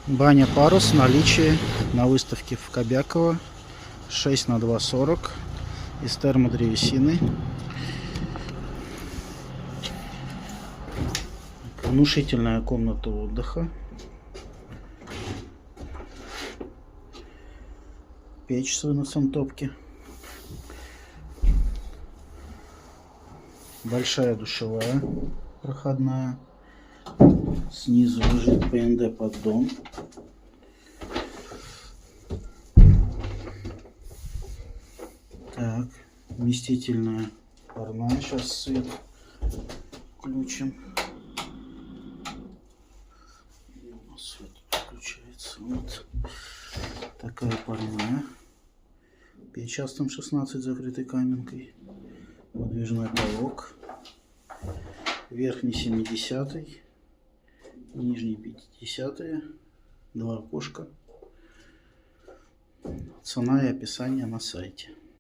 Баня парус в наличии на выставке в Кобяково. 6 на 2,40 из термодревесины. Внушительная комната отдыха. Печь с выносом топки. Большая душевая проходная. Снизу лежит ПНД поддон. Так, вместительная парная. Сейчас свет включим. И у нас свет включается. Вот такая парная. Печь Астом 16 закрытой каменкой. Выдвижной полог. Верхний 70-й. Нижний 50-е. Два окошка. Цена и описание на сайте.